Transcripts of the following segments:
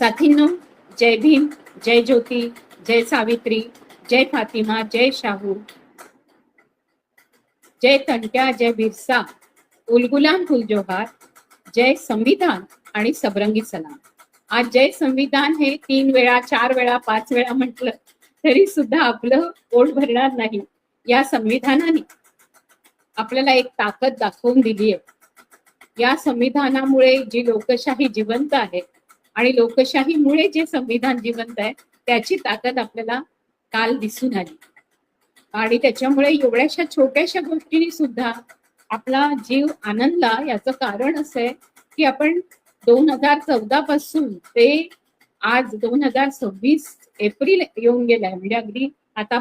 साथींनो, जय भीम, जय ज्योती, जय सावित्री, जय फातिमा, जय शाहू, जय तंट्या, जय बिरसा, उलगुलाम कुल जोहार, जय संविधान आणि सबरंगी सलाम. आज जय संविधान हे 3 वेळा 4 वेळा 5 वेळा म्हटलं तरी सुद्धा आपलं पोट भरणार नाही. या संविधानाने आपल्याला एक ताकद दाखवून दिली आहे. या संविधानामुळे जी लोकशाही जिवंत आहे आणि लोकशाहीमुळे जे संविधान जिवंत आहे त्याची ताकद आपल्याला काल दिसून आली. आणि त्याच्यामुळे एवढ्याशा छोट्याशा गोष्टींनी सुद्धा आपला जीव आनंदला. याचं कारण असं आहे की आपण 2014 पासून ते आज 2026 एप्रिल येऊन गेलाय, म्हणजे अगदी आता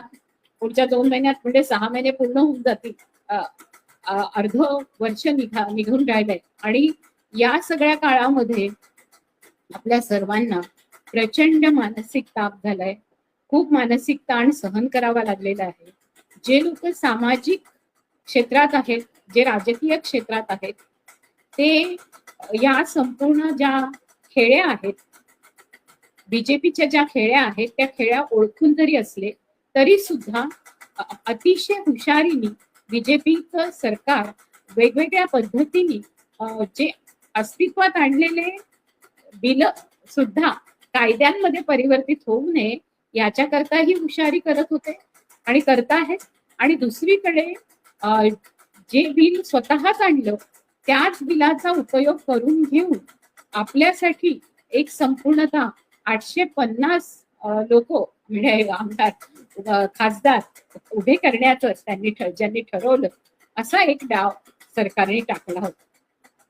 पुढच्या 2 महिन्यात म्हणजे 6 महिने पूर्ण होऊन जातील. अर्ध वर्ष निघून राहिलंय आणि या सगळ्या काळामध्ये आपल्या सर्वांना प्रचंड मानसिक ताप झालाय. खूप मानसिक ताण सहन करावा लागलेला आहे. जे लोक सामाजिक क्षेत्रात आहेत, जे राजकीय क्षेत्रात आहेत, ते या संपूर्ण ज्या खेळ्या आहेत, बीजेपीच्या ज्या खेळ्या आहेत, त्या खेळ्या ओळखून जरी असले तरी सुद्धा अतिशय हुशारीने बीजेपीचं सरकार वेगवेगळ्या पद्धतीने जे अस्तित्वात आणलेले बिल सुद्धा कायद्यांमध्ये परिवर्तित होऊ नये याच्याकरता ही हुशारी करत होते आणि करताहेत. आणि दुसरीकडे जे बिल स्वतःच आणलं त्याच बिलाचा उपयोग करून घेऊन आपल्यासाठी एक संपूर्णतः 850 लोक म्हणजे आमदार खासदार उभे करण्याचं ज्यांनी ठरवलं, असा एक डाव सरकारने टाकला होता.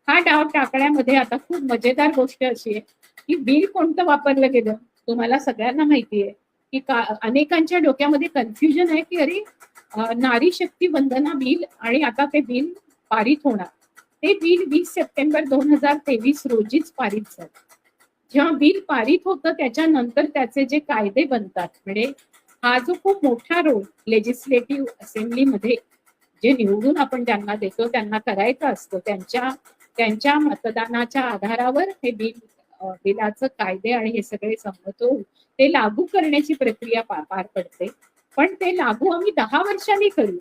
हा डाव टाकण्यामध्ये आता खूप मजेदार गोष्ट अशी आहे की बिल कोणतं वापरलं गेलं तुम्हाला सगळ्यांना माहिती आहे की अनेकांच्या डोक्यामध्ये कन्फ्युजन आहे की अरे नारी शक्ती वंदना बिल आणि आता ते बिल पारित होणार. ते बिल 20 सप्टेंबर 2023 रोजीच पारित झालं. जेव्हा बिल पारित होतं त्याच्यानंतर त्याचे जे कायदे बनतात, म्हणजे हा जो खूप मोठा रोल लेजिस्लेटिव्ह असेंब्लीमध्ये जे निवडून आपण ज्यांना देतो त्यांना करायचं असतं, त्यांच्या मतदानाच्या आधारावर हे बिलाचं कायदे आणि हे सगळे संमत होऊन ते लागू करण्याची प्रक्रिया पार पडते. पण ते लागू आम्ही 10 वर्षांनी करू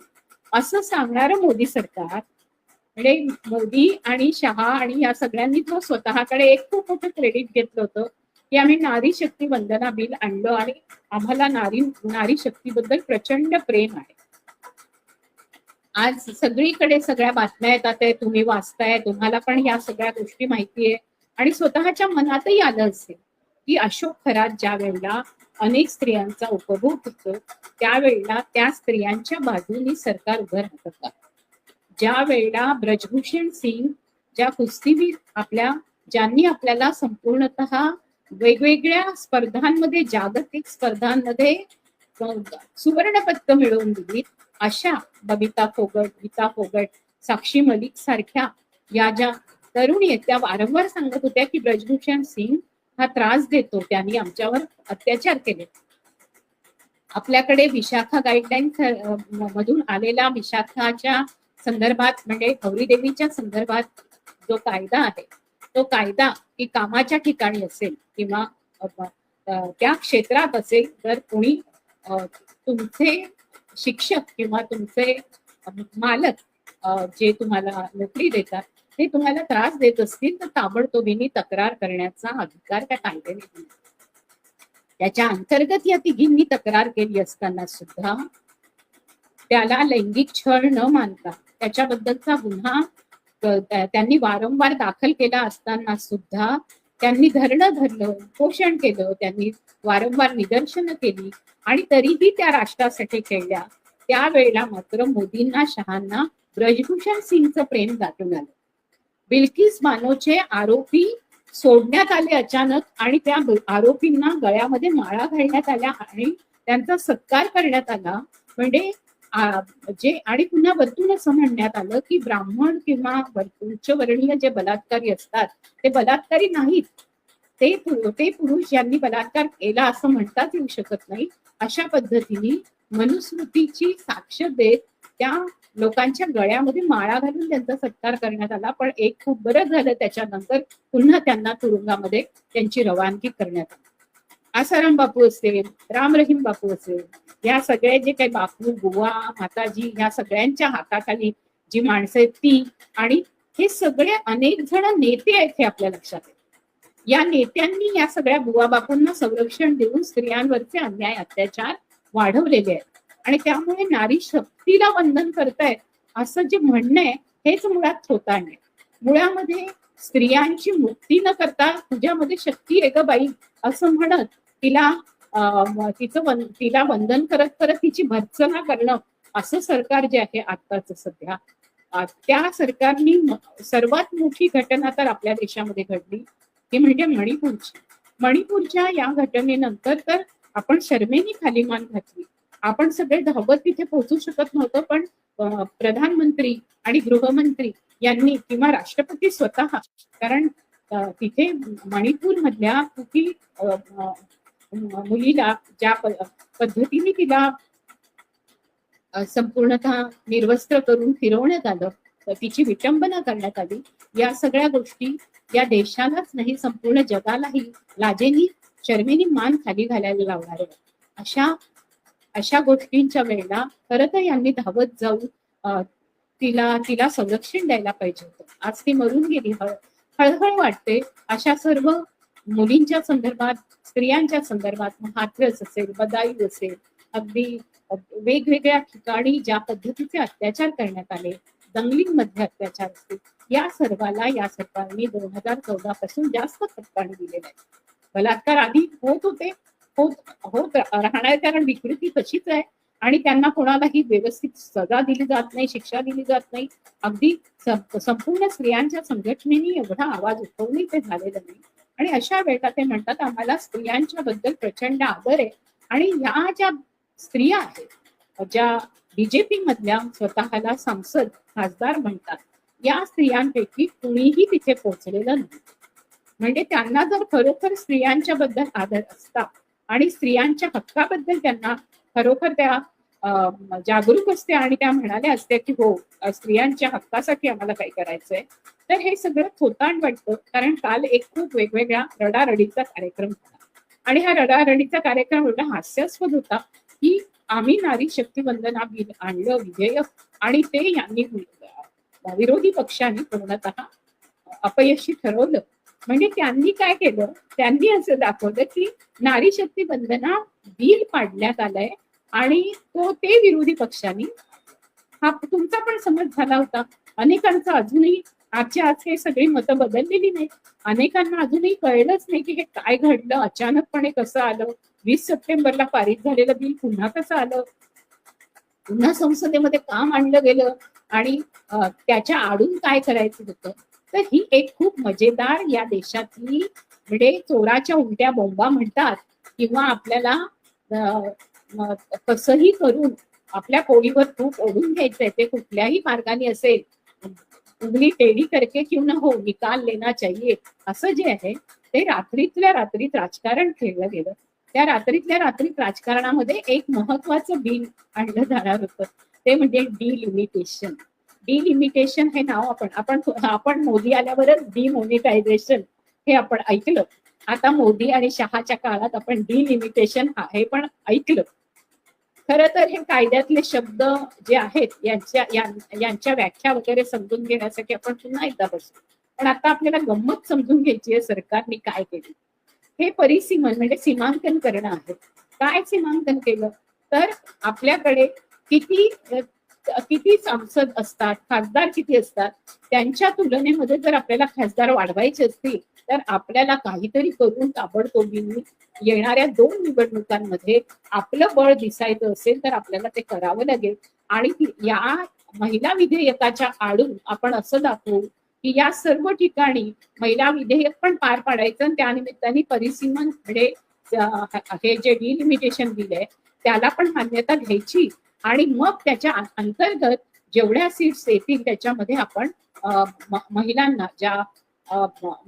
असं सांगणारं मोदी सरकार, म्हणजे मोदी आणि शहा आणि या सगळ्यांनी तो स्वतःकडे एक खूप मोठं क्रेडिट घेतलं होतं की आम्ही नारी शक्ती वंदना बिल आणलं आणि आम्हाला नारी शक्तीबद्दल प्रचंड प्रेम आहे. आज सगळीकडे सगळ्या बातम्या येतात, तुम्ही वाचताय, तुम्हाला पण या सगळ्या गोष्टी माहिती आहे आणि स्वतःच्या मनातही आलं असेल की अशोक खरात ज्या वेळेला अनेक स्त्रियांचा उपभोग होतो त्यावेळेला त्या स्त्रियांच्या बाजूनी सरकार उभं राहतं. ज्या वेळेला ब्रजभूषण सिंग ज्या कुस्तीवीर ज्यांनी आपल्याला संपूर्णतः वेगवेगळ्या स्पर्धांमध्ये, जागतिक स्पर्धांमध्ये सुवर्ण पदक मिळवून दिली, अशा बबिता फोगट, गीता फोगट, साक्षी मलिक सारख्या या ज्या तरुणी आहेत त्या वारंवार सांगत होत्या की ब्रजभूषण सिंग हा त्रास देतो, त्यांनी आमच्यावर अत्याचार केले. आपल्याकडे विशाखा गाईडलाईन मधून आलेला विशाखाच्या संदर्भात म्हणजे गौरी देवीच्या संदर्भात जो कायदा आहे, तो कायदा की कामाच्या ठिकाणी असेल किंवा त्या क्षेत्रात असेल तर कोणी तुमचे शिक्षक किंवा तुमचे मालक जे तुम्हाला नोकरी देतात ते तुम्हाला त्रास देत असतील तर ताबडतोबीने तक्रार करण्याचा अधिकार त्या कायद्याने दिला. त्याच्या अंतर्गत या तिघींनी तक्रार केली असताना सुद्धा त्याला लैंगिक छळ न मानता त्याच्याबद्दलचा गुन्हा त्यांनी वारंवार दाखल केला असताना सुद्धा त्यांनी धरणं धरलं, उपोषण केलं, त्यांनी वारंवार निदर्शनं केली आणि तरीही त्या राष्ट्रासाठी खेळल्या. त्यावेळेला मात्र मोदींना, शहांना ब्रजभूषण सिंगचं प्रेम दाटून आलं. बिल्किस बानोचे आरोपी सोडण्यात आले अचानक आणि त्या आरोपींना गळ्यामध्ये माळा घालण्यात आल्या आणि त्यांचा सत्कार करण्यात आला. म्हणजे आणि पुन्हा वरतून असं म्हणण्यात आलं की ब्राह्मण किंवा उच्चवर्णीय जे बलात्कारी असतात ते बलात्कारी नाहीत, ते पुरुष ज्यांनी बलात्कार केला असं म्हणताच येऊ शकत नाही. अशा पद्धतीने मनुस्मृतीची साक्ष देत त्या लोकांच्या गळ्यामध्ये माळा घालून त्यांचा सत्कार करण्यात आला. पण एक खूप बरं झालं, त्याच्यानंतर पुन्हा त्यांना तुरुंगामध्ये त्यांची रवानगी करण्यात आली. आसाराम बापू असेल, राम रहीम बापू असेल, या सगळे जे काही बापू, बुवा, माताजी, या सगळ्यांच्या हाताखाली जी माणसं आहेत ती, आणि हे सगळे अनेक जण नेते आहेत हे आपल्या लक्षात आहे. या नेत्यांनी या सगळ्या बुवा बापूंना संरक्षण देऊन स्त्रियांवरचे अन्याय अत्याचार वाढवलेले आहेत. आणि त्यामुळे नारी शक्तीला वंदन करतायत असं जे म्हणणं आहे हेच मुळात थोतांड आहे. मुळामध्ये स्त्रियांची मुक्ती न करता तुझ्यामध्ये शक्ती आहे ग बाई असं म्हणत तिला तिला वंदन करत करत तिची भर्त्सना करणं, असं सरकार जे आहे आत्ताच सध्या, त्या सरकारनी सर्वात मोठी घटना तर आपल्या देशामध्ये घडली ती म्हणजे मणिपूरच्या या घटनेनंतर तर आपण शर्मेनी खाली मान घातली. आपण सगळे धावत तिथे पोहोचू शकत नव्हतं, पण प्रधानमंत्री आणि गृहमंत्री यांनी किंवा राष्ट्रपती स्वतः, कारण तिथे मणिपूर मधल्या मुलीला ज्या पद्धतीने तिला संपूर्णतः निर्वस्त्र करून फिरवण्यात आलं, तिची विटंबना करण्यात आली, या सगळ्या गोष्टी या देशालाच नाही संपूर्ण जगालाही लाजेनी शर्मेनी मान खाली घालायला लावणार आहे. अशा गोष्टींच्या वेळेला खरं तर यांनी धावत जाऊन तिला संरक्षण द्यायला पाहिजे होतं. आज ती मरून गेली. हळहळ वाटते अशा सर्व मुलींच्या संदर्भात, स्त्रियांच्या संदर्भात, हाथरस असेल, बदाई असेल, अगदी वेगवेगळ्या ठिकाणी ज्या पद्धतीचे अत्याचार करण्यात आले, दंगलिंग मध्ये अत्याचार असतील, या सर्वाला या सरकारने 2014 पासून जास्त फटकाने दिलेला आहे. बलात्कार आधी होत होते, होत राहणार, कारण विकृती तशीच आहे आणि त्यांना कोणालाही व्यवस्थित सजा दिली जात नाही, शिक्षा दिली जात नाही. अगदी संपूर्ण स्त्रियांच्या संघटनेने एवढा आवाज उठवणे ते झालेलं नाही. आणि अशा वेळेला ते म्हणतात आम्हाला स्त्रियांच्या बद्दल प्रचंड आदर आहे. आणि ह्या ज्या स्त्रिया आहेत ज्या बीजेपी मधल्या स्वतःला संसद खासदार म्हणतात, या स्त्रियांपैकी कुणीही तिथे पोहोचलेलं नाही. म्हणजे त्यांना जर खरोखर स्त्रियांच्या बद्दल आदर असता आणि स्त्रियांच्या हक्काबद्दल त्यांना खरोखर त्या जागरूक असते आणि त्या म्हणाल्या असत्या की हो स्त्रियांच्या हक्कासाठी आम्हाला काही करायचंय, तर हे सगळं थोतांड वाटतं. कारण काल एक खूप वेगवेगळ्या रडारडीचा कार्यक्रम झाला आणि हा रडारडीचा कार्यक्रम एवढा हास्यास्पद होता की आम्ही नारी शक्ती वंदना बिल आणलं विधेयक आणि ते यांनी विरोधी पक्षांनी पूर्णतः अपयशी ठरवलं. म्हणजे त्यांनी काय केलं, त्यांनी असं दाखवलं की नारी शक्ती वंदना बिल पाडण्यात आलंय आणि ते विरोधी पक्षांनी, हा तुमचा पण समज झाला होता, अनेकांचा अजूनही आजच्या आज हे सगळी मतं बदललेली नाही. अनेकांना अजूनही कळलंच नाही की हे काय घडलं, अचानकपणे कसं आलं, 20 सप्टेंबरला पारित झालेलं बिल पुन्हा कसं आलं, पुन्हा संसदेमध्ये का मांडलं गेलं आणि त्याच्या आडून काय करायचं होतं. तर ही एक खूप मजेदार या देशातली, म्हणजे चोराच्या उलट्या बोंबा म्हणतात, किंवा आपल्याला कसंही करून आपल्या पोळीवर तूप ओढून घ्यायचंय, ते कुठल्याही मार्गाने असेल, उंगली टेढ़ी करके क्यों ना हो निकाल लेना चाहिए, असं जे आहे ते रात्रीतल्या रात्रीत राजकारण खेळलं गेलं. त्या रात्रीतल्या रात्रीत राजकारणामध्ये एक महत्वाचं बिल आणलं जाणार होतं, ते म्हणजे डिलिमिटेशन. डिलिमिटेशन हे नाव आपण मोदी आल्यावरच डिमॉनिटायझेशन हे आपण ऐकलं. आता मोदी आणि शहाच्या काळात आपण डिलिमिटेशन हे पण ऐकलं. खरं तर हे कायद्यातले शब्द जे आहेत यांच्या व्याख्या वगैरे समजून घेण्यासाठी आपण पुन्हा एकदा बसू. पण आता आपल्याला गंमत समजून घ्यायची आहे सरकारने काय केलं. हे परिसीमन म्हणजे सीमांकन करणं आहे. काय सीमांकन केलं तर आपल्याकडे किती सांसद असतात, खासदार किती असतात, त्यांच्या तुलनेमध्ये जर आपल्याला खासदार वाढवायचे असतील तर आपल्याला काहीतरी करून ताबडतोबीने येणाऱ्या 2 निवडणुकांमध्ये आपलं बळ दिसायचं असेल तर आपल्याला ते करावं लागेल. आणि या महिला विधेयकाच्या आडून आपण असं दाखवू की या सर्व ठिकाणी महिला विधेयक पण पार पाडायचं आणि त्यानिमित्ताने परिसीमन म्हणजे हे जे डिलिमिटेशन बिल आहे त्याला पण मान्यता घ्यायची आणि मग त्याच्या अंतर्गत जेवढ्या सीट्स येतील त्याच्यामध्ये आपण महिलांना, ज्या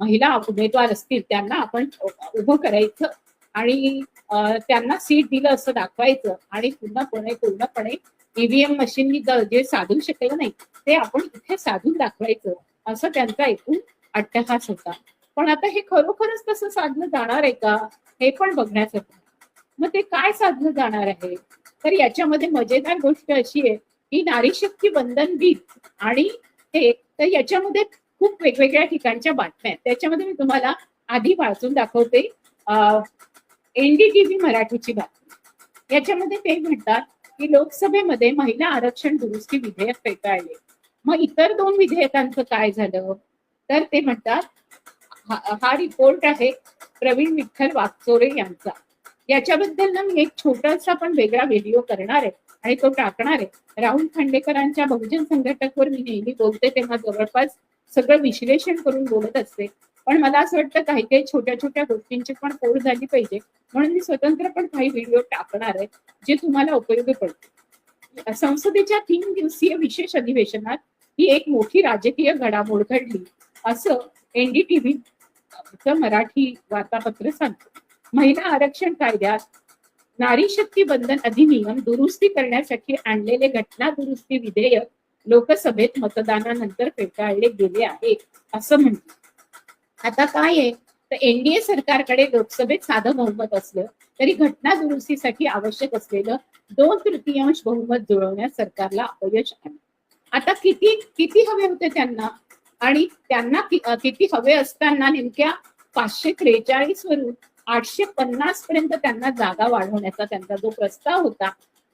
महिला उमेदवार असतील त्यांना आपण उभं करायचं आणि त्यांना सीट दिलं असं दाखवायचं आणि पूर्णपणे ईव्हीएम मशीननी जे साधू शकलं नाही ते आपण इथे साधून दाखवायचं, असं त्यांचा एकूण अट्टहास होता. पण आता हे खरोखरच तसं साधलं जाणार आहे का, हे पण बघण्याचं. मग ते काय साधलं जाणार आहे, तर याच्यामध्ये मजेदार गोष्ट अशी आहे की नारी शक्ती वंदन दिन आणि हे, तर याच्यामध्ये खूप वेगवेगळ्या ठिकाणच्या बातम्या आहेत. त्याच्यामध्ये मी तुम्हाला आधी वाचून दाखवते एनडीटीव्ही मराठीची बातमी. याच्यामध्ये ते म्हणतात की लोकसभेमध्ये महिला आरक्षण दुरुस्ती विधेयक फेटाळले. मग इतर 2 विधेयकांचं काय झालं, तर ते म्हणतात हा रिपोर्ट आहे प्रवीण विठ्ठल वाकचोरे यांचा. याच्याबद्दल ना मी एक छोटासा पण वेगळा व्हिडिओ करणार आहे आणि तो टाकणार आहे. राहुल खांडेकरांच्या बहुजन संघटकवर मी नेहमी बोलते तेव्हा जवळपास सगळं विश्लेषण करून बोलत असते, पण मला असं वाटतं काही काही छोट्या छोट्या गोष्टींची पण ओढ झाली पाहिजे, म्हणून मी स्वतंत्र पण काही व्हिडिओ टाकणार आहे जे तुम्हाला उपयोगी पडतील. संसदेच्या 3 दिवसीय विशेष अधिवेशनात ही एक मोठी राजकीय घडामोड घडली, असं एनडीटीव्ही मराठी वार्तापत्र सांगतो. महिला आरक्षण कायद्यात नारी शक्ती बंधन अधिनियम दुरुस्ती करण्यासाठी आणलेले घटना दुरुस्ती विधेयक लोकसभेत मतदानानंतर फेटाळले गेले आहे, असं म्हणतात. आता काय आहे, तर एनडीए सरकारकडे लोकसभेत साधं बहुमत असलं तरी घटना दुरुस्तीसाठी आवश्यक असलेलं 2/3 बहुमत जुळवण्यात सरकारला अपयश आलं. आता किती किती हवे होते त्यांना, आणि त्यांना किती हवे असताना नेमक्या 543 वरून 850 पर्यंत त्यांना जागा वाढवण्याचा त्यांचा जो प्रस्ताव होता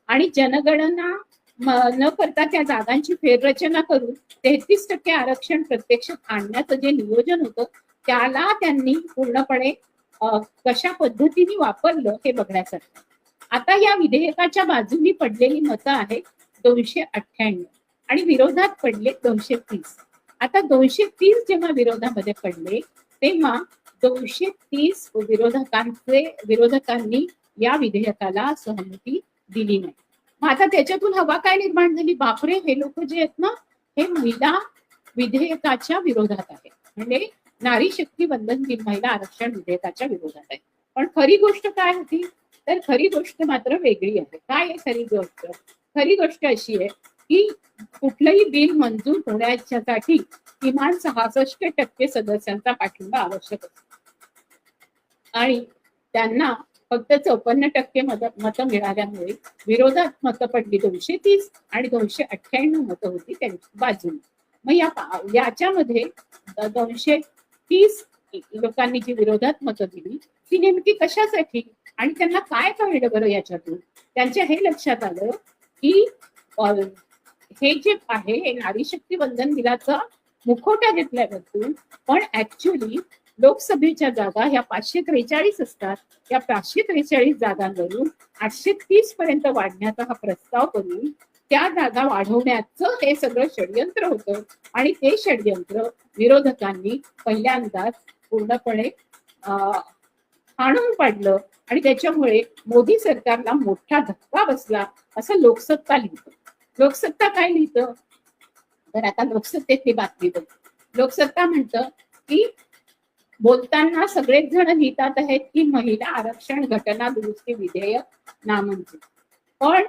आणि जनगणना न करता त्या जागांची फेररचना करून 33% आरक्षण प्रत्यक्षात आणण्याचं जे नियोजन होतं त्याला त्यांनी पूर्णपणे कशा पद्धतीने वापरलं हे बघण्यासारखं. आता या विधेयकाच्या बाजूनी पडलेली मतं आहेत 298 आणि विरोधात पडले 230. आता 230 जेव्हा विरोधामध्ये पडले तेव्हा 230 विरोधकांनी या विधेयकाला सहमती दिली नाही. मग आता त्याच्यातून हवा काय निर्माण झाली, बापरे हे लोक जे आहेत ना हे महिला विधेयकाच्या विरोधात आहे, म्हणजे नारी शक्ती वंदन दिन महिला आरक्षण विधेयकाच्या विरोधात आहे. पण खरी गोष्ट काय होती, तर खरी गोष्ट मात्र वेगळी आहे. काय आहे खरी गोष्ट? खरी गोष्ट अशी आहे की कुठलंही बिल मंजूर होण्यासाठी किमान 66% सदस्यांचा पाठिंबा आवश्यक असतो आणि त्यांना फक्त 54% मतं मिळाल्यामुळे विरोधात मतं पडली 230 आणि 298 मतं होती त्यांच्या बाजूने. मग याच्यामध्ये 230 लोकांनी जी विरोधात मतं दिली ती नेमकी कशासाठी आणि त्यांना काय कळलं बरं याच्यातून? त्यांच्या हे लक्षात आलं की हे जे आहे हे नारी शक्ती वंदन दिनाचा मुखवटा घेतल्यापासून पण ऍक्च्युली लोकसभेच्या जागा ह्या 543 असतात, या 543 जागांवरून 830 पर्यंत वाढण्याचा हा प्रस्ताव करून त्या जागा वाढवण्याचं हे सगळं षडयंत्र होतं आणि ते षडयंत्र विरोधकांनी पहिल्यांदाच पूर्णपणे हाणून पाडलं आणि त्याच्यामुळे मोदी सरकारला मोठा धक्का बसला, असं लोकसत्ता लिहितं. लोकसत्ता काय लिहितं, तर आता लोकसत्तेतली बातमी बघ. लोकसत्ता म्हणतं की बोलताना सगळेच जण लिहितात आहेत की महिला आरक्षण घटना दुरुस्ती विधेयक नामंजूर, पण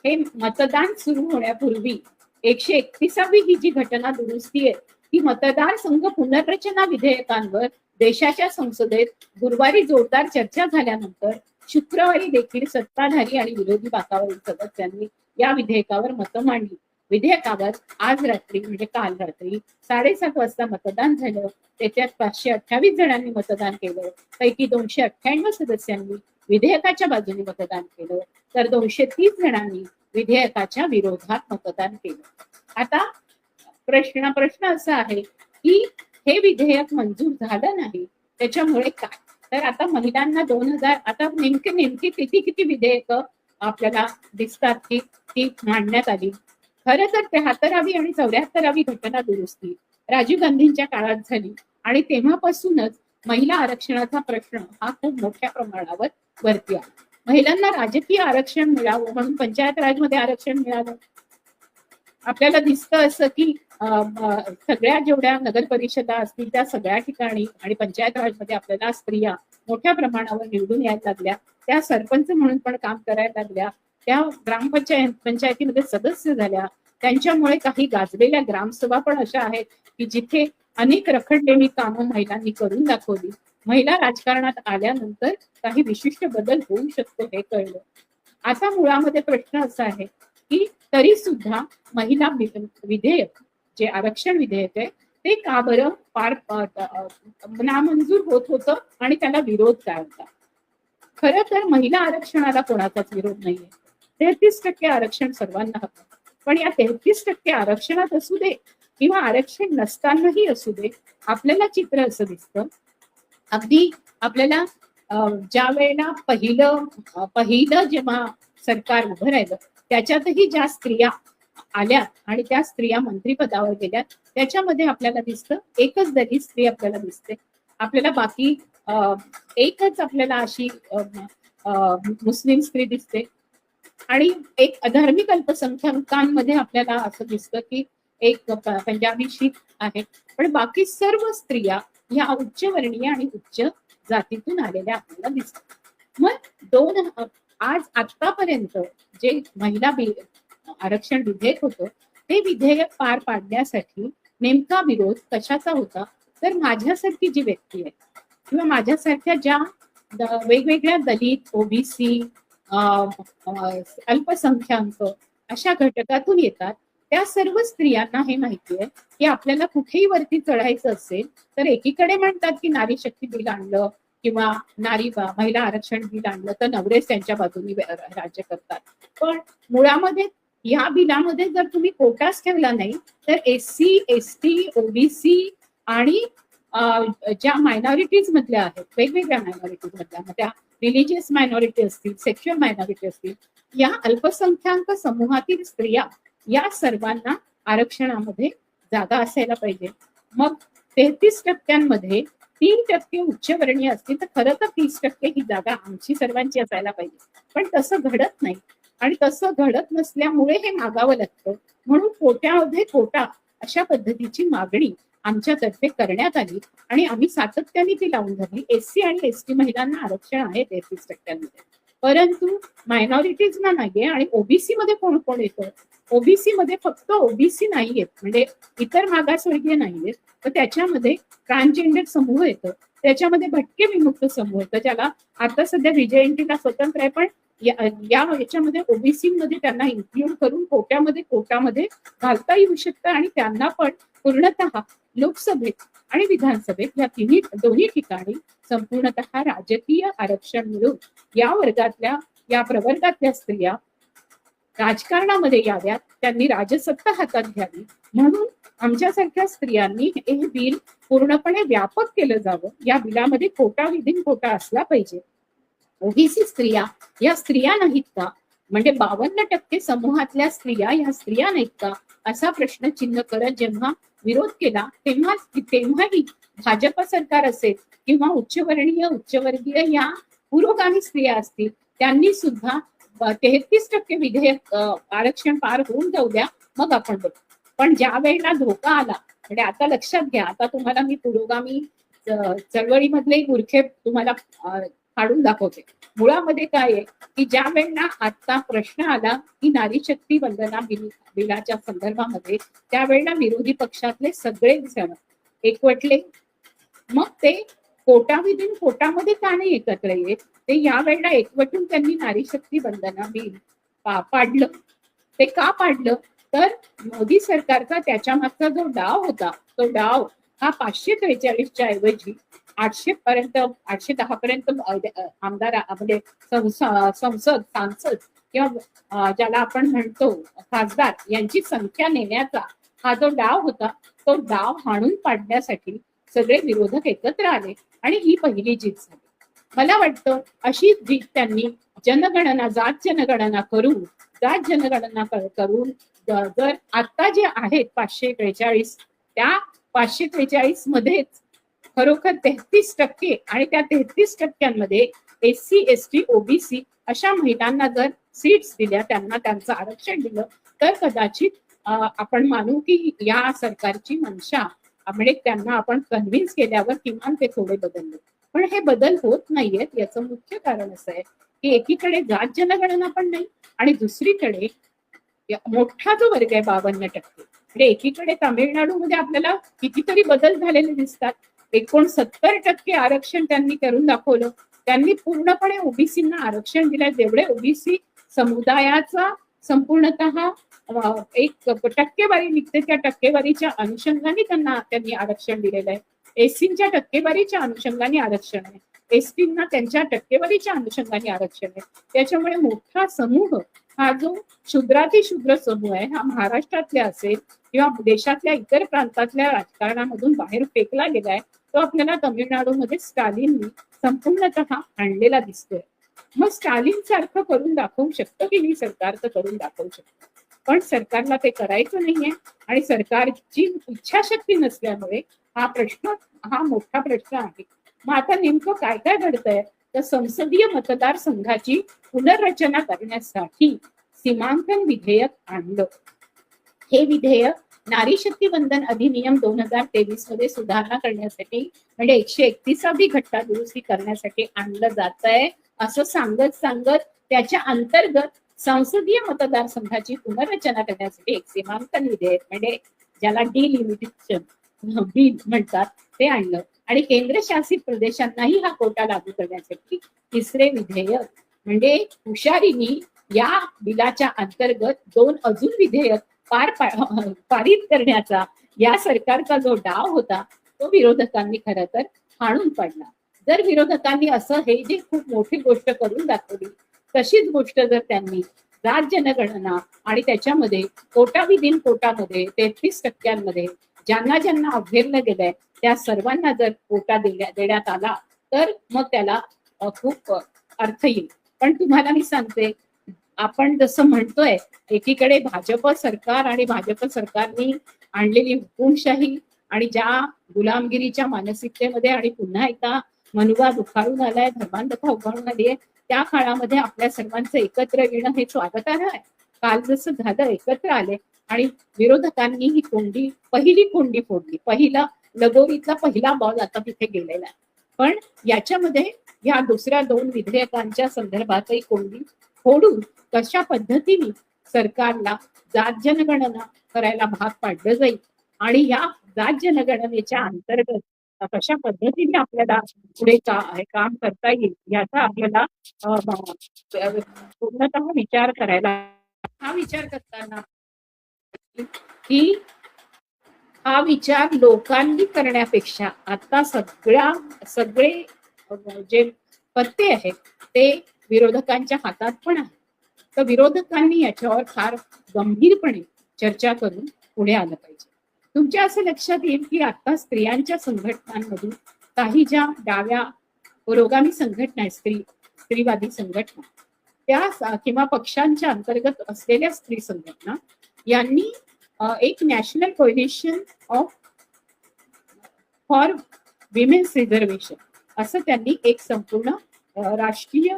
हे मतदान सुरू होण्यापूर्वी 131वी ही जी घटना दुरुस्ती आहे ती मतदारसंघ पुनर्रचना विधेयकांवर देशाच्या संसदेत गुरुवारी जोरदार चर्चा झाल्यानंतर शुक्रवारी देखील सत्ताधारी आणि विरोधी बाकावरील सदस्यांनी या विधेयकावर मतं मांडली. विधेयकावर आज रात्री म्हणजे काल रात्री 7:30 वाजता मतदान झालं. त्याच्यात 528 जणांनी मतदान केलं, पैकी 298 सदस्यांनी विधेयकाच्या बाजूने मतदान केलं तर 230 जणांनी विधेयकाच्या विरोधात मतदान केलं. आता प्रश्न असा आहे की हे विधेयक मंजूर झालं नाही त्याच्यामुळे काय, तर आता महिलांना 2000 आता नेमकी किती विधेयक आपल्याला दिसतात की ती मांडण्यात आली. खरं तर 73वी आणि 74वी घटना दुरुस्ती राजीव गांधींच्या काळात झाली आणि तेव्हापासूनच महिला आरक्षणाचा प्रश्न हा खूप मोठ्या प्रमाणावर वरती आला. महिलांना राजकीय आरक्षण मिळावं म्हणून पंचायत राजमध्ये आरक्षण मिळालं. आपल्याला दिसतं असं की सगळ्या जेवढ्या नगर परिषदा असतील त्या सगळ्या ठिकाणी आणि पंचायत राजमध्ये आपल्याला स्त्रिया मोठ्या प्रमाणावर निवडून यायला लागल्या, त्या सरपंच म्हणून पण काम करायला लागल्या, त्या पंचायतीमध्ये सदस्य झाल्या. त्यांच्यामुळे काही गाजलेल्या ग्रामसभा पण अशा आहेत की जिथे अनेक रखडलेली कामं महिलांनी करून दाखवली. महिला राजकारणात आल्यानंतर काही विशिष्ट बदल होऊ शकतो हे कळलं. आता मुळामध्ये प्रश्न असा आहे की तरी सुद्धा महिला विधेयक, जे आरक्षण विधेयक आहे, ते का बरं नामंजूर होत होतं आणि त्याला विरोध काय होता? खरं तर महिला आरक्षणाला कोणाचाच विरोध नाहीये. 33% आरक्षण सर्वांना हवं, पण या 33% आरक्षणात असू दे किंवा आरक्षण नसतानाही असू दे, आपल्याला चित्र असं दिसतं. अगदी आपल्याला ज्या वेळेला पहिलं जेव्हा सरकार उभं राहिलं त्याच्यातही ज्या स्त्रिया आल्या आणि त्या स्त्रिया मंत्रिपदावर गेल्या, त्याच्यामध्ये आपल्याला दिसतं एकच दलित स्त्री आपल्याला दिसते. आपल्याला बाकी एकच आपल्याला अशी मुस्लिम स्त्री दिसते आणि एक धार्मिक अल्पसंख्याकांमध्ये आपल्याला असं दिसतं की एक पंजाबी शीख आहे, पण बाकी सर्व स्त्रिया ह्या उच्चवर्णीय आणि उच्च जातीतून आलेल्या आपल्याला दिसतात. मग आज आतापर्यंत जे महिला आरक्षण विधेयक होतं, ते विधेयक पार पाडण्यासाठी नेमका विरोध कशाचा होता? तर माझ्यासारखी जी व्यक्ती आहे किंवा माझ्यासारख्या ज्या वेगवेगळ्या दलित, ओबीसी, अल्पसंख्याक अशा घटकातून येतात, त्या सर्व स्त्रियांना हे माहिती आहे की आपल्याला कुठेही वरती चढायचं असेल तर एकीकडे म्हणतात की नारी शक्ती बिल आणलं किंवा महिला आरक्षण बिल आणलं तर नवरेच त्यांच्या बाजूने राज्य करतात. पण मुळामध्ये या बिलामध्ये जर तुम्ही कोटाच ठेवला नाही तर एससी, एसटी, ओबीसी आणि ज्या मायनॉरिटीज मधल्या आहेत, वेगवेगळ्या मायनॉरिटीज मधल्या, त्या रिलिजियस मायनॉरिटी असतील, सेक्शुअल मायनॉरिटी असतील, या अल्पसंख्याक समूहातील स्त्रिया या सर्वांना आरक्षणामध्ये जागा असायला पाहिजे. मग 33% 3% उच्चवर्णीय असतील तर खरं तर 30% ही जागा आमची सर्वांची असायला पाहिजे. पण तसं घडत नाही आणि तसं घडत नसल्यामुळे हे मागावं लागतं. म्हणून कोट्यामध्ये कोटा अशा पद्धतीची मागणी आमच्यातर्फे करण्यात आली आणि आम्ही सातत्याने ती लावून धरली. एससी आणि एसटी महिलांना आरक्षण आहे 33%, परंतु मायनॉरिटीजना नाहीये. आणि ओबीसी मध्ये कोण कोण येतं? ओबीसी मध्ये फक्त ओबीसी नाहीयेत, म्हणजे इतर मागासवर्गीय नाहीयेत, तर त्याच्यामध्ये ट्रान्सजेंडर समूह येतं, त्याच्यामध्ये भटके विमुक्त समूह येतं, ज्याला आता सध्या विजयंतीला स्वतंत्र आहे, पण याच्यामध्ये ओबीसी मध्ये त्यांना इन्क्लूड करून कोटामध्ये घालता येऊ शकतं आणि त्यांना पण पूर्णतः लोकसभेत आणि विधानसभेत या दोन्ही ठिकाणी संपूर्णतः राजकीय आरक्षण मिळून या प्रवर्गातल्या स्त्रिया राजकारणामध्ये याव्यात, त्यांनी राजसत्ता हातात घ्यावी. म्हणून आमच्यासारख्या स्त्रियांनी हे बिल पूर्णपणे व्यापक केलं जावं. या बिलामध्ये कोटा विदिन कोटा असला पाहिजे. ओबीसी स्त्रिया या स्त्रिया नाहीत का? म्हणजे 52% समूहातल्या स्त्रिया ह्या स्त्रिया नाहीत का? असा प्रश्न चिन्ह करत जेव्हा विरोध केला तेव्हाही भाजप सरकार असेल किंवा उच्चवर्गीय या पुरोगामी स्त्रिया असतील, त्यांनी सुद्धा 33% विधेयक आरक्षण पार होऊन जाऊ द्या, मग आपण बघू. पण ज्या वेळेला धोका आला, म्हणजे आता लक्षात घ्या, आता तुम्हाला मी पुरोगामी चळवळीमधले गुरखे तुम्हाला काढून दाखवते. मुळामध्ये काय आहे की ज्या वेळेला आता प्रश्न आला की नारी शक्ती वंदना बिलाच्या संदर्भामध्ये, त्यावेळेला विरोधी पक्षातले सगळे जण एकवटले. मग ते कोटाविधीन कोटामध्ये का नाही एकत्र येत? ते या वेळेला एकवटून त्यांनी नारी शक्ती वंदना बिल पाडलं. ते का पाडलं? तर मोदी सरकारचा त्याच्या मागचा जो डाव होता, तो डाव हा 543च्या ऐवजी 810 पर्यंत आमदार म्हणजे सांसद किंवा ज्याला आपण म्हणतो खासदार यांची संख्या नेण्याचा हा जो डाव होता, तो डाव हाणून पाडण्यासाठी सगळे विरोधक एकत्र आले आणि ही पहिली जीत झाली. मला वाटतं अशी जीत त्यांनी जात जनगणना करून जर आता जे आहेत 543, त्या 543 मध्येच खरोखर 33% आणि त्या 33% एससी, एसटी, ओबीसी अशा महिलांना जर सीट्स दिल्या, त्यांना त्यांचं आरक्षण दिलं, तर कदाचित आपण मानू की या सरकारची मनशा म्हणजे त्यांना आपण कन्व्हिन्स केल्यावर किमान ते थोडे बदलले. पण हे बदल होत नाहीयेत. याचं मुख्य कारण असं आहे की एकीकडे जात जनगणना पण नाही आणि दुसरीकडे मोठा जो वर्ग आहे 52%, म्हणजे एकीकडे तामिळनाडूमध्ये आपल्याला कितीतरी बदल झालेले दिसतात. 69% आरक्षण त्यांनी करून दाखवलं. त्यांनी पूर्णपणे ओबीसींना आरक्षण दिलंय. जेवढे ओबीसी समुदायाचा संपूर्णतः एक टक्केवारी निघते त्या टक्केवारीच्या अनुषंगाने त्यांनी आरक्षण दिलेलं आहे. एससींच्या टक्केवारीच्या अनुषंगाने आरक्षण आहे, एसटींना त्यांच्या टक्केवारीच्या अनुषंगाने आरक्षण आहे. त्याच्यामुळे मोठा समूह हा जो शूद्रातिशूद्र समूह आहे हा महाराष्ट्रातल्या असेल किंवा देशातल्या इतर प्रांतातल्या राजकारणामधून बाहेर फेकला गेलाय, तो आपल्याला तमिळनाडूमध्ये स्टालिननी संपूर्णतः आणलेला दिसतोय. मग स्टालिन सारखं करून दाखवू शकतं की मी सरकार तर करून दाखवू शकतो, पण सरकारला ते करायचं नाहीये आणि सरकारची इच्छाशक्ती नसल्यामुळे हा मोठा प्रश्न आहे. मग आता नेमकं काय काय घडतंय तर संसदीय मतदारसंघाची पुनर्रचना करण्यासाठी सीमांकन विधेयक आणलं. हे विधेयक नारी शक्ती वंदन अधिनियम 2023 मध्ये सुधारणा करण्यासाठी म्हणजे 131वी घटना दुरुस्ती करण्यासाठी आणलं जात आहे असं सांगत त्याच्या अंतर्गत संसदीय मतदारसंघाची पुनर्रचना करण्यासाठी एक सीमांकन विधेयक म्हणजे ज्याला डिलिमिटेशन बिल म्हणतात ते आणलं आणि केंद्रशासित प्रदेशांनाही हा कोटा लागू करण्यासाठी तिसरे विधेयक म्हणजे हुशारीनी या बिलाच्या अंतर्गत 2 अजून विधेयक पारित करण्याचा या सरकारचा जो डाव होता तो विरोधकांनी खरं तर हाणून पाडला. जर विरोधकांनी असं हे जी खूप मोठी गोष्ट करून दाखवली तशीच गोष्ट जर त्यांनी जात जनगणना आणि त्याच्यामध्ये कोटा विदिन कोटामध्ये 33% ज्यांना ज्यांना अवहेरलं गेलंय त्या सर्वांना जर कोटा देण्यात आला तर मग त्याला खूप अर्थ येईल. पण तुम्हाला मी सांगते, आपण जसं म्हणतोय एकीकडे भाजप सरकार आणि भाजप सरकारनी आणलेली हुकुमशाही आणि ज्या गुलामगिरीच्या मानसिकतेमध्ये आणि पुन्हा एकदा मनुवा दुखारून आलाय, धर्मांधता उभारून आली आहे, त्या काळामध्ये आपल्या सर्वांचं एकत्र येणं हे स्वागतार्ह आहे. काल जसं झालं एकत्र आले आणि विरोधकांनी ही पहिली कोंडी फोडली. लगोरीतला पहिला बॉल आता तिथे गेलेला आहे. पण याच्यामध्ये या दुसऱ्या 2 विधेयकांच्या संदर्भातही कोंडी फोडून कशा पद्धतीने सरकारला जात जनगणना करायला भाग पाडलं जाईल आणि या जात जनगणनेच्या अंतर्गत कशा पद्धतीने आपल्याला पुढे काम करता येईल याचा आपल्याला पूर्णतः विचार करायला. हा विचार करताना की हा विचार लोकांनी करण्यापेक्षा आता सगळे जे पत्ते आहेत ते विरोधकांच्या हातात पण आहे. तर विरोधकांनी याच्यावर फार गंभीरपणे चर्चा करून पुढे आलं पाहिजे. तुमच्या असं लक्षात येईल की आता स्त्रियांच्या संघटनांमधून काही ज्या डाव्या पुरोगामी संघटना आहेत, स्त्रीवादी संघटना, त्या किंवा पक्षांच्या अंतर्गत असलेल्या स्त्री संघटना यांनी एक national coalition for women's reservation असं त्यांनी एक संपूर्ण राष्ट्रीय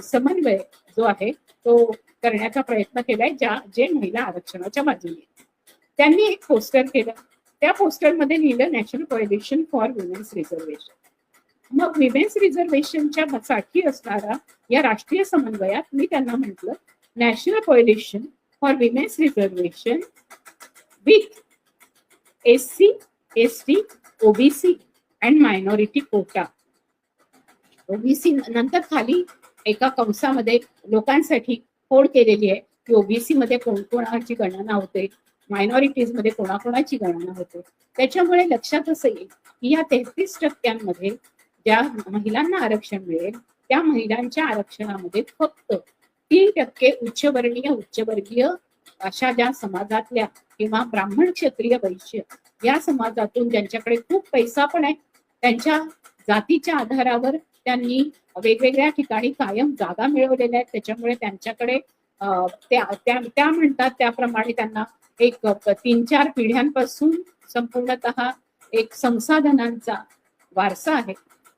समन्वय जो आहे तो करण्याचा प्रयत्न केलाय जे महिला आरक्षणाच्या बाजूने. त्यांनी एक पोस्टर केलं, त्या पोस्टरमध्ये लिहिलं national coalition for women's reservation. मग विमेन्स रिझर्वेशनच्या साठी असणारा या राष्ट्रीय समन्वयात मी त्यांना म्हटलं national coalition for women's reservation with SC, ST, OBC and minority quota. OBC नंतर खाली एका कंसामध्ये लोकांसाठी फोड केलेली आहे की ओबीसी मध्ये कोणाची गणना होते, मायनॉरिटीज मध्ये कोणाकोणाची गणना होते. त्याच्यामुळे लक्षात असं येईल की या 33% ज्या महिलांना आरक्षण मिळेल त्या महिलांच्या आरक्षणामध्ये फक्त 3% उच्चवर्गीय अशा ज्या समाजातल्या किंवा ब्राह्मण क्षत्रिय वैश्य या समाजातून ज्यांच्याकडे खूप पैसा पण आहे, त्यांच्या जातीच्या आधारावर त्यांनी वेगवेगळ्या ठिकाणी कायम जागा मिळवलेल्या आहेत, त्याच्यामुळे त्यांच्याकडे त्या म्हणतात त्याप्रमाणे त्यांना एक 3-4 पिढ्यांपासून संपूर्णतः एक संसाधनांचा वारसा आहे.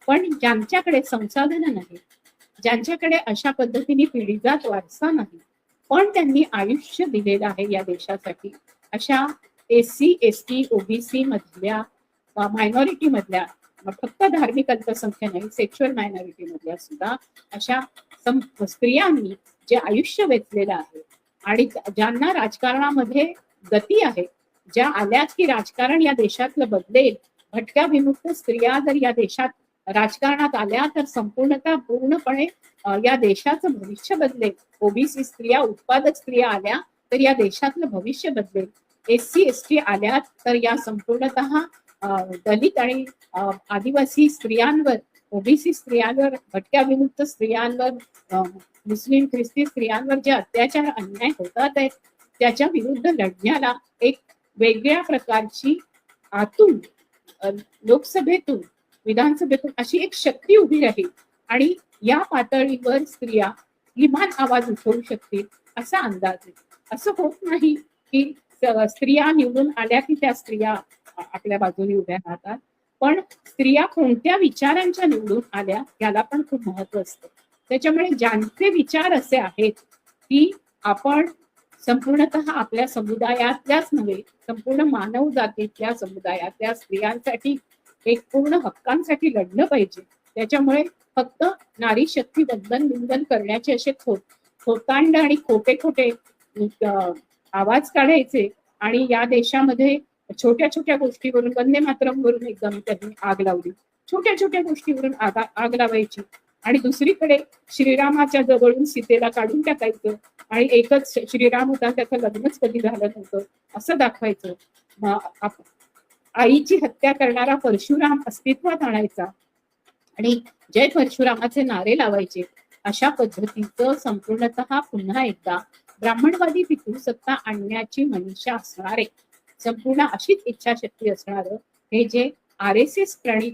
पण ज्यांच्याकडे संसाधन नाही, ज्यांच्याकडे अशा पद्धतीने पिढीजात वारसा नाही, पण त्यांनी आयुष्य दिलेलं आहे या देशासाठी, अशा SC, ST, OBC मधल्या मायनॉरिटी मधल्या फक्त धार्मिक अल्पसंख्य नाही, सेक्शुअल मायनॉरिटी मधल्या सुद्धा अशा स्त्रियांनी जे आयुष्य वेचलेलं आहे आणि ज्यांना राजकारणामध्ये गती आहे, ज्या आल्यात की राजकारण या देशातलं बदलेल, भटक्या विमुक्त स्त्रिया जर या देशात राजकारणात आल्या तर पूर्णपणे या देशाचं भविष्य बदलेल. ओबीसी स्त्रिया, उत्पादक स्त्रिया आल्या तर या देशातलं भविष्य बदलेल. SC ST आल्या तर या संपूर्णतः दलित आणि आदिवासी स्त्रियांवर, ओबीसी स्त्रियांवर, भटक्या विमुक्त स्त्रियांवर, मुस्लिम ख्रिस्ती स्त्रियांवर जे अत्याचार अन्याय होतात आहेत त्याच्या विरुद्ध लढण्याला एक वेगळ्या प्रकारची आतून लोकसभेतून, विधानसभेतून अशी एक शक्ती उभी राहील आणि या पातळीवर स्त्रिया किमान आवाज उठवू शकतील असा अंदाज आहे. असं होत नाही की स्त्रिया निवडून आल्या की त्या स्त्रिया आपल्या बाजूने उभ्या राहतात, पण स्त्रिया कोणत्या विचारांच्या निवडून आल्या याला पण खूप महत्व असतं. त्याच्यामुळे ज्यांचे विचार असे आहेत की आपण संपूर्णतः आपल्या समुदायातल्याच नव्हे, संपूर्ण मानव जातीतल्या समुदायातल्या स्त्रियांसाठी एक पूर्ण हक्कांसाठी लढलं पाहिजे. त्याच्यामुळे फक्त नारी शक्ती वंदन करण्याचे असे खोतांड आणि खोटे आवाज काढायचे आणि या देशामध्ये छोट्या छोट्या गोष्टीवरून, वंदे मातरम वरून एकदम त्यांनी आग लावली, छोट्या छोट्या गोष्टीवरून आग लावायची आणि दुसरीकडे श्रीरामाच्या जवळून सीतेला काढून टाकायचं आणि एकच श्रीराम होता, त्याचं लग्नच कधी झालं नव्हतं असं दाखवायचं. आईची हत्या करणारा परशुराम अस्तित्वात आणायचा आणि जय परशुरामाचे नारे लावायचे. अशा पद्धतीचं संपूर्णतः पुन्हा एकदा ब्राह्मणवादी पितृसत्ता आणण्याची मनीषा असणारे, संपूर्ण अशीच इच्छाशक्ती असणार हे जे RSS प्रणित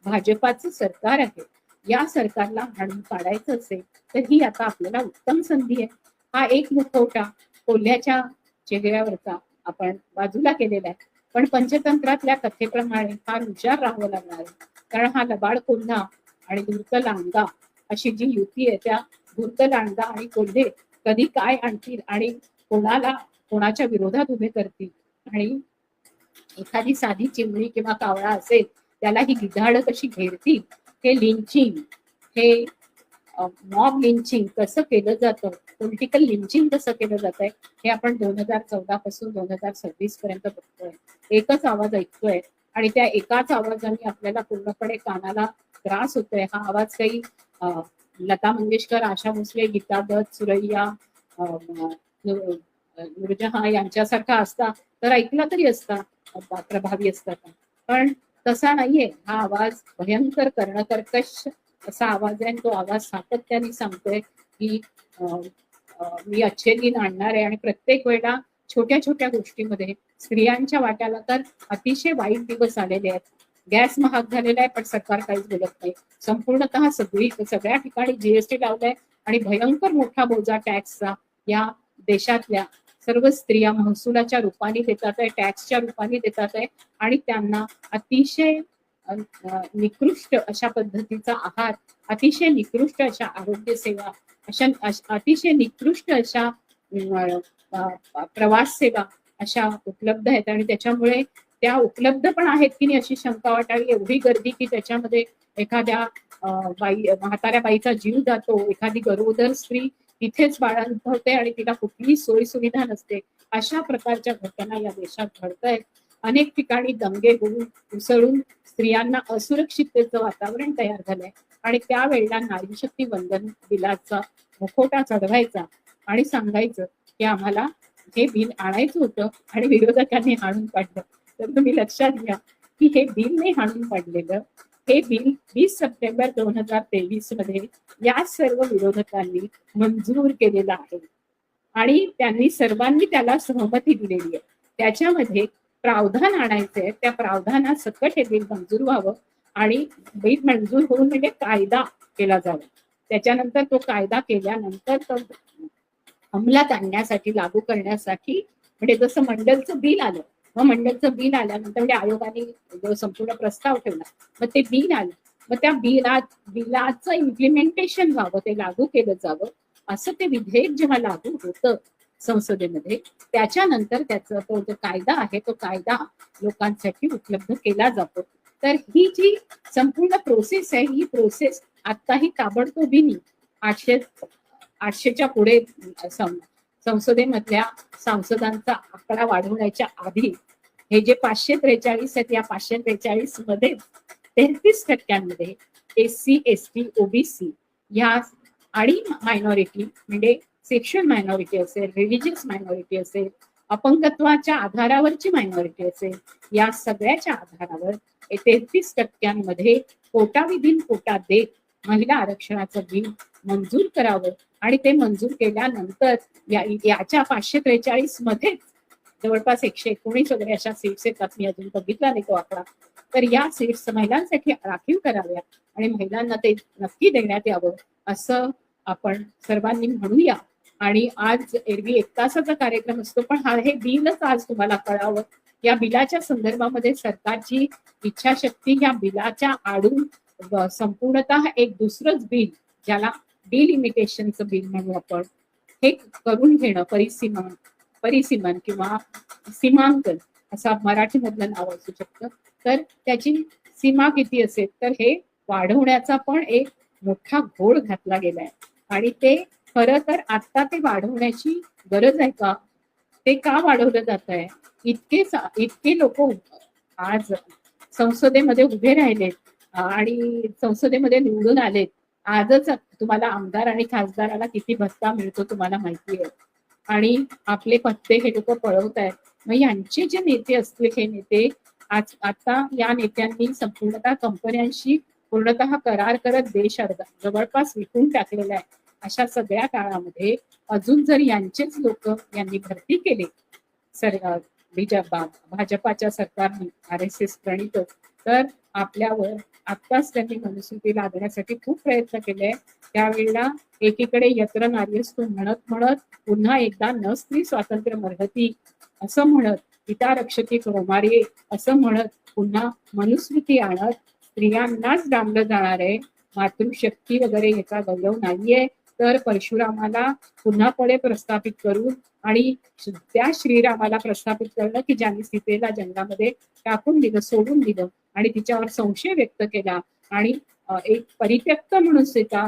भाजपाचं सरकार आहे, या सरकारला हाणून पाडायचं असेल तर ही आता आपल्याला उत्तम संधी आहे. हा एक मुखवटा कोल्ह्याच्या चेहऱ्यावरचा आपण बाजूला केलेला आहे, पण पंचतंत्रातल्या कथेप्रमाणे फार हुशार राहावं लागणार आहे. कारण हा लबाड कोल्हा आणि धूर्त लांडगा अशी जी युती आहे, त्या धूर्त लांडगा आणि कोल्हे कधी काय आणतील आणि कोणाच्या विरोधात उभे करतील. आणि एखादी साधी चिमणी किंवा कावळा असेल त्याला ही गिधाड कशी घेरतील, हे लिंचिंग, हे मॉब लिंचिंग कसं केलं जातं, पॉलिटिकल लिंचिंग कसं केलं जात आहे, हे आपण 2014 पासून 2026 पर्यंत बघतोय. एकच आवाज ऐकतोय आणि त्या एकाच आवाजाने आपल्याला पूर्णपणे कानाला त्रास होतोय. हा आवाज काही लता मंगेशकर, आशा भोसले, गीता दत्त, सुरैया, नूरजहां यांच्यासारखा असता तर ऐकला तरी असता, प्रभावी असता, पण तसा नाहीये. हा आवाज भयंकर कर्णकर्कश असा आवाज आहे. तो आवाज सातत्याने सांगतोय की मी अच्छे दिन आणणार आहे आणि प्रत्येक वेळेला छोट्या छोट्या गोष्टीमध्ये स्त्रियांच्या वाट्याला तर अतिशय वाईट दिवस आलेले आहेत. गॅस महाग झालेला आहे पण सरकार काहीच बोलत नाही. संपूर्णतः सगळ्या ठिकाणी GST लावलाय आणि भयंकर मोठा बोजा टॅक्सचा या देशातल्या सर्व स्त्रिया महसुलाच्या रूपाने देतात आहे, टॅक्सच्या रूपाने देतात आहे आणि त्यांना अतिशय निकृष्ट अशा पद्धतीचा आहार, अतिशय निकृष्ट अशा आरोग्य सेवा, अतिशय निकृष्ट अशा प्रवास सेवा अशा उपलब्ध आहेत. आणि त्याच्यामुळे त्या उपलब्ध पण आहेत की नाही अशी शंका वाटावी. एवढी गर्दी की त्याच्यामध्ये एखाद्या म्हाताऱ्या बाईचा जीव जातो, एखादी गरोदर स्त्री तिथेच बाळंतवते आणि तिला कुठलीही सोयी सुविधा नसते. अशा प्रकारच्या घटना या देशात घडत आहेत. अनेक ठिकाणी दंगे होऊन उसळून स्त्रियांना असुरक्षिततेचं वातावरण तयार झालंय आणि त्यावेळेला नारी शक्ती वंदन बिलाचा मुखवटा चढवायचा आणि सांगायचं की आम्हाला हे बिल आणायचं होतं आणि विरोधकांनी हाणून काढलं. तर तुम्ही लक्षात घ्या की हे बिल नाही हाणून काढलेलं, हे बिल 20 सप्टेंबर 2023 मध्ये या सर्व विरोधकांनी मंजूर केलेलं आहे आणि त्यांनी सर्वांनी त्याला सहमती दिलेली आहे. त्याच्यामध्ये प्रावधान आणायचंय, त्या प्रावधानासकट हे बिल मंजूर व्हावं आणि बिल मंजूर होऊन म्हणजे कायदा केला जावा. त्याच्यानंतर तो कायदा केल्यानंतर तो अंमलात आणण्यासाठी, लागू करण्यासाठी, म्हणजे जसं मंडलचं बिल आलं, मग मंडलचं बिल आल्यानंतर म्हणजे आयोगाने जो संपूर्ण प्रस्ताव ठेवला, मग ते बिल आलं, मग त्या बिलाचं इम्प्लिमेंटेशन व्हावं, ते लागू केलं जावं. असं ते विधेयक जेव्हा लागू होतं संसदेमध्ये, त्याच्यानंतर त्याचा तो जो कायदा आहे तो कायदा लोकांसाठी उपलब्ध केला जातो. तर ही जी संपूर्ण प्रोसेस आहे, ही प्रोसेस आत्ताही ताबडतोबीने 800च्या पुढे संसदेमधल्या सांसदांचा आकडा वाढवण्याच्या आधी हे जे 543 आहेत, या 543 मध्ये 33% SC ST OBC ह्या आणि मायनॉरिटी म्हणजे सेक्शुअल मायनॉरिटी असेल, रिलिजियस मायनॉरिटी असेल, अपंगत्वाच्या आधारावरची मायनॉरिटी असेल, या सगळ्याच्या आधारावर 33% कोटा विधीन कोटा देत महिला आरक्षणाचं बिल मंजूर करावं आणि ते मंजूर केल्यानंतर याच्या 543 मध्ये जवळपास 119 वगैरे अशा सीट्स येतात. मी अजून बघितला नाही तो आकडा. तर या सीट्स महिलांसाठी राखीव कराव्या आणि महिलांना ते नक्की देण्यात यावं असं आपण सर्वांनी म्हणूया. आणि आज एरवी 1 तासाचा कार्यक्रम असतो, पण हे बिलच आज तुम्हाला कळावं. या बिलाच्या संदर्भामध्ये सरकारची इच्छाशक्ती या बिलाच्या आडून संपूर्णतः एक दुसरंच बिल, ज्याला डिलिमिटेशनचं बिल म्हणू आपण, हे करून घेणं, परिसीमन किंवा सीमांकन असा मराठीमधलं नाव असू शकतं. तर त्याची सीमा किती असेल तर हे वाढवण्याचा पण एक मोठा घोळ घातला गेलाय. आणि ते खरं तर आता ते वाढवण्याची गरज आहे का? ते का वाढवलं जात आहे? इतके लोक आज संसदेमध्ये उभे राहिलेत आणि संसदेमध्ये निवडून आलेत. आजच तुम्हाला आमदार आणि खासदाराला किती भत्ता मिळतो तुम्हाला माहिती आहे. आणि आपले पत्ते हे लोक पळवत आहेत. मग यांचे जे नेते असतील, हे नेते आज आता या नेत्यांनी संपूर्णतः कंपन्यांशी पूर्णतः करार करत देश जवळपास विकून टाकलेला आहे. अशा सगळ्या काळामध्ये अजून जर यांचेच लोक यांनी भरती केले भाजपाच्या सरकारने, RSS प्रणित, तर आपल्यावर आत्ताच त्यांनी मनुस्मृती लादण्यासाठी खूप प्रयत्न केले. त्यावेळेला एकीकडे यत्र नार्यस्तु म्हणत पुन्हा एकदा न स्त्री स्वातंत्र्य मर्हती असं म्हणत, पिता रक्षती कौमार्ये असं म्हणत पुन्हा मनुस्मृती आणत स्त्रियांनाच डांबलं जाणार आहे, मातृशक्ती वगैरे याचा गौरव नाहीये, तर परशुरामाला पुन्हा पुढे प्रस्थापित करून आणि त्या श्रीरामाला प्रस्थापित करणं की ज्यांनी सीतेला जंगलामध्ये टाकून दिलं, सोडून दिलं आणि तिच्यावर संशय व्यक्त केला आणि एक परित्यक्त म्हणून सीता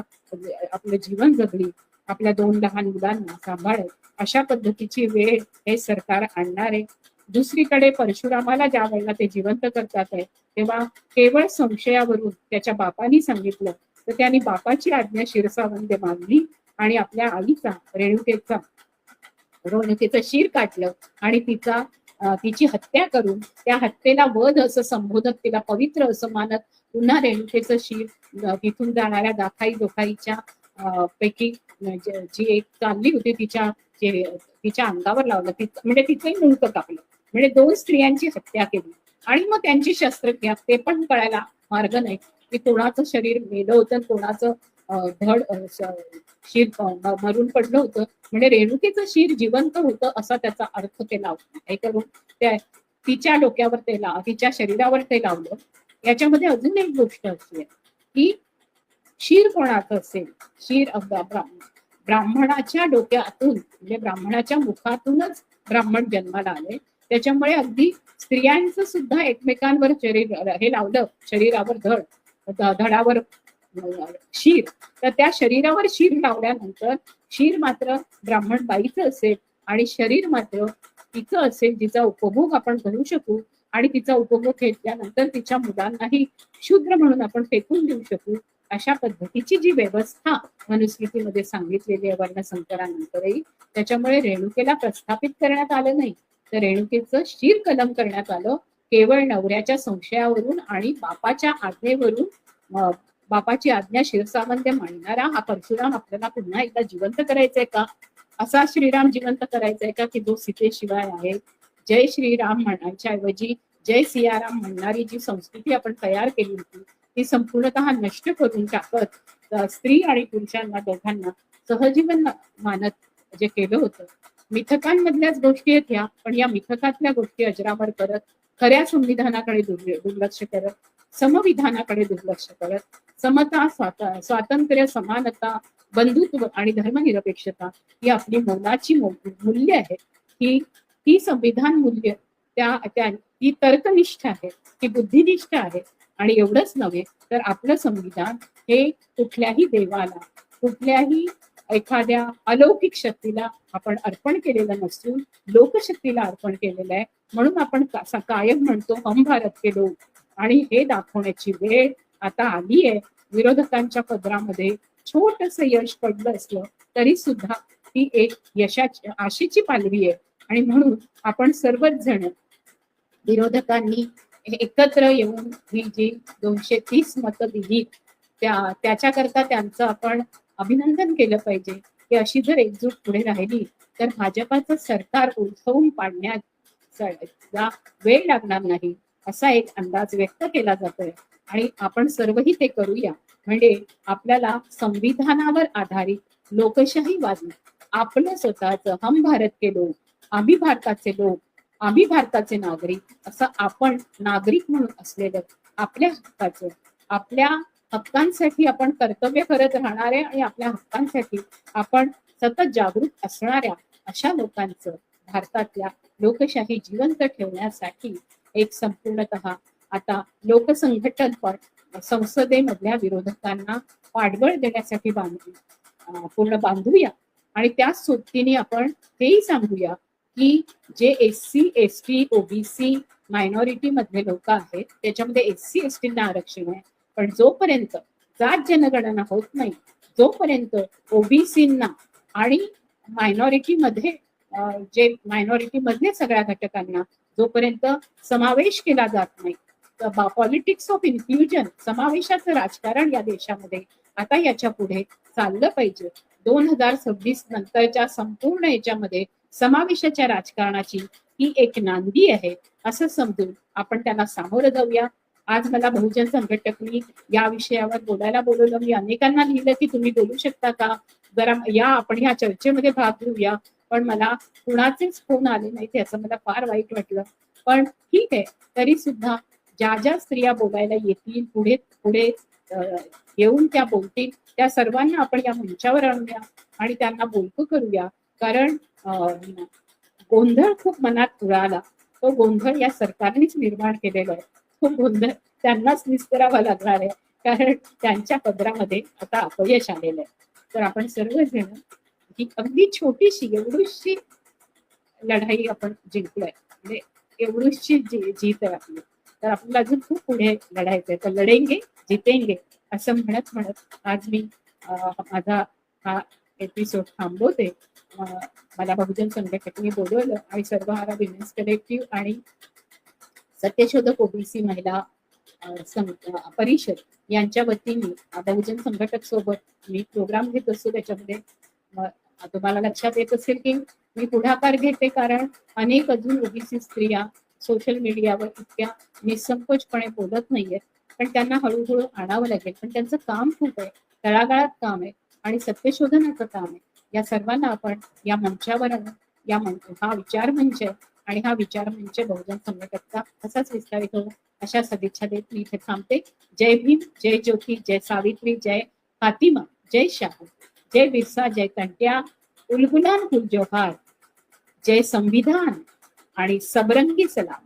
आपलं जीवन जगली, आपल्या 2 लहान मुलांना सांभाळत, अशा पद्धतीची वेळ हे सरकार आणणार आहे. दुसरीकडे परशुरामाला ज्या वेळेला ते जिवंत करतात आहे तेव्हा केवळ संशयावरून त्याच्या बापानी सांगितलं, तर त्यांनी बापाची आज्ञा शिरसावंदे मानली आणि आपल्या आईचा रेणुकेचं शिर काढलं आणि तिची हत्या करून त्या हत्येला वध असं संबोधत, तिला पवित्र असं मानत पुन्हा रेणुकेचं शिर तिथून जाणाऱ्या दोखाईच्या पैकी जी एक चालली होती तिच्या अंगावर लावलं, म्हणजे तिचंही मुंडकं कापलं. म्हणजे 2 स्त्रियांची हत्या केली आणि मग त्यांची शस्त्रक्रिया, ते पण कळायला मार्ग नाही की कोणाचं शरीर मेलं होतं, कोणाचं धड शिर मरून पडलं होतं. म्हणजे रेणुकेचं शिर जिवंत होतं असा त्याचा अर्थ ते लावलं. हे करून तिच्या डोक्यावर तिच्या शरीरावर ते लावलं. याच्यामध्ये अजून एक गोष्ट अशी आहे की शिर कोणाचं असेल, शिर ब्राह्मणाच्या डोक्यातून, म्हणजे ब्राह्मणाच्या मुखातूनच ब्राह्मण जन्माला आले. त्याच्यामुळे अगदी स्त्रियांचं सुद्धा एकमेकांवर हे लावलं, शरीरावर धडावर शिर, तर त्या शरीरावर शिर लावल्यानंतर शिर मात्र ब्राह्मण बाईचं असेल आणि शरीर मात्र तिचं असेल, जिचा उपभोग आपण करू शकू आणि तिचा उपभोग घेतल्यानंतर तिच्या मुलांनाही शूद्र म्हणून आपण फेकून देऊ शकू. अशा पद्धतीची जी व्यवस्था मनुस्मृतीमध्ये सांगितलेली आहे वर्णसंकरानंतरही, त्याच्यामुळे रेणुकेला प्रस्थापित करण्यात आलं नाही, तर रेणुकेचं शिर कलम करण्यात आलं केवळ नवऱ्याच्या संशयावरून आणि बापाच्या आज्ञेवरून. बापाची आज्ञा शिरसावंदे मानणारा हा परशुराम आपल्याला पुन्हा एकदा जिवंत करायचंय का? असा श्रीराम जिवंत करायचाय का की जो सीतेशिवाय आहे? जय श्रीराम म्हणायच्या ऐवजी जय सियाराम म्हणणारी जी संस्कृती आपण तयार केली होती ती संपूर्णतः नष्ट करून टाकत स्त्री आणि पुरुषांना दोघांना सहजीवन मानत जे केलं होतं. मिथकांमधल्याच गोष्टी आहेत ह्या, पण या मिथकातल्या गोष्टी अजरामर करत, खऱ्या संविधानाकडे दुर्लक्ष करत, समविधानाकडे दुर्लक्ष करत, समता, स्वातंत्र्य, समानता, बंधुत्व आणि धर्मनिरपेक्षता ही आपली मोलाची मूल्य आहेत. ही संविधान मूल्य ती तर्कनिष्ठ आहे, ती बुद्धिनिष्ठ आहे आणि एवढंच नव्हे तर आपलं संविधान हे कुठल्याही देवाला, कुठल्याही एखाद्या अलौकिक शक्तीला आपण अर्पण केलेलं नसून लोकशक्तीला अर्पण केलेलं आहे. म्हणून आपण कायम म्हणतो हम भारत के लोक. आणि हे दाखवण्याची वेळ आता आली आहे. विरोधकांच्या पदरामध्ये छोटस यश पडलं असलं तरी सुद्धा ती एक यशाची आशेची पालवी आहे. आणि म्हणून आपण सर्वच जण विरोधकांनी एकत्र येऊन ही जी 230 मतं दिली त्याच्याकरता त्यांचं आपण अभिनंदन केलं पाहिजे की अशी जर एकजूट पुढे राहिली तर भाजपाचं सरकार उलथवून पाडण्याचा वेळ लागणार नाही असा एक अंदाज व्यक्त केला जातोय. आणि आपण सर्वही ते करूया. म्हणजे आपल्याला संविधानावर आधारित लोकशाहीवादी आपलं स्वतःचं हम भारत के लोक, आम्ही भारताचे लोक, आम्ही भारताचे नागरिक असं आपण नागरिक म्हणून असलेलं आपल्या हक्कांसाठी आपण कर्तव्य करत राहणारे आणि आपल्या हक्कांसाठी आपण सतत जागरूक असणाऱ्या अशा लोकांचं भारतातल्या लोकशाही जिवंत ठेवण्यासाठी एक संपूर्णतः आता लोकसंघटन पण संसदेमधल्या विरोधकांना पाठबळ देण्यासाठी पूर्ण बांधूया. आणि त्याच सोबतीने आपण हेही सांगूया की जे SC ST OBC मायनॉरिटी मधले लोक आहेत त्याच्यामध्ये SC ST ना आरक्षण आहे. पण जोपर्यंत जात जनगणना होत नाही, जोपर्यंत ओबीसींना आणि मायनॉरिटी मध्ये जे मायनॉरिटी मधल्या सगळ्या घटकांना जोपर्यंत समावेश केला जात नाही, पॉलिटिक्स ऑफ इन्क्लुजन, समावेशाचं राजकारण या देशामध्ये आता याच्या पुढे चाललं पाहिजे. 2026 नंतरच्या संपूर्ण याच्यामध्ये समावेशाच्या राजकारणाची ही एक नांदी आहे असं समजून आपण त्याला सामोरं जाऊया. आज मला बहुजन संघटकनी या विषयावर बोलायला बोलवलं. मी अनेकांना लिहिलं की तुम्ही बोलू शकता का, जरा या आपण ह्या चर्चेमध्ये भाग घेऊया. पण मला कुणाचेच फोन आले नाहीत याचं मला फार वाईट वाटलं. पण ठीक आहे, तरी सुद्धा ज्या ज्या स्त्रिया बोलायला येतील पुढे पुढे येऊन त्या बोलतील त्या सर्वांना आपण या मंचावर आणूया आणि त्यांना बोलकं करूया. कारण गोंधळ खूप मनात उडाला, तो गोंधळ या सरकारनेच निर्माण केलेला आहे. तो गोंधळ त्यांनाच निस्तरावा लागणार आहे कारण त्यांच्या पदरामध्ये आता अपयश आलेलं आहे. तर आपण सर्वजण ही अगदी छोटीशी एवढीशी लढाई आपण जिंकलोय, म्हणजे एवढीशी जीत आहे आपली. तर आपल्याला अजून खूप पुढे लढायचंय. तर लढेंगे जितेंगे असं म्हणत म्हणत आज मी माझा हा एपिसोड थांबवते. मला बहुजन संघटनेने बोलवलं आणि सर्वहारा विमेन्स कलेक्टिव्ह आणि सत्यशोधक ओबीसी महिला परिषद यांच्या वतीने बहुजन संघटक सोबत मी प्रोग्राम घेत असतो. त्याच्यामध्ये तुम्हाला लक्षात येत असेल की मी पुढाकार घेते कारण अनेक अजून ओबीसी स्त्रिया सोशल मीडियावर इतक्या निसंकोचपणे बोलत नाहीयेत. पण त्यांना हळूहळू आणावं लागेल. पण त्यांचं काम खूप आहे, तळागाळात काम आहे आणि सत्यशोधनाचं काम आहे. या सर्वांना आपण या मंचावर हा विचार मंच आहे आणि हा विचार मंच बहुजन संघटकचा असाच विस्तारित हो अशा सदिच्छा देत मी इथे थांबते. जय भीम, जय ज्योती, जय सावित्री, जय फातिमा, जय शाहू, जय बिरसा, जय कंट्या, उलगुलान गुल जोहार, जय संविधान आणि सबरंगी सलाम.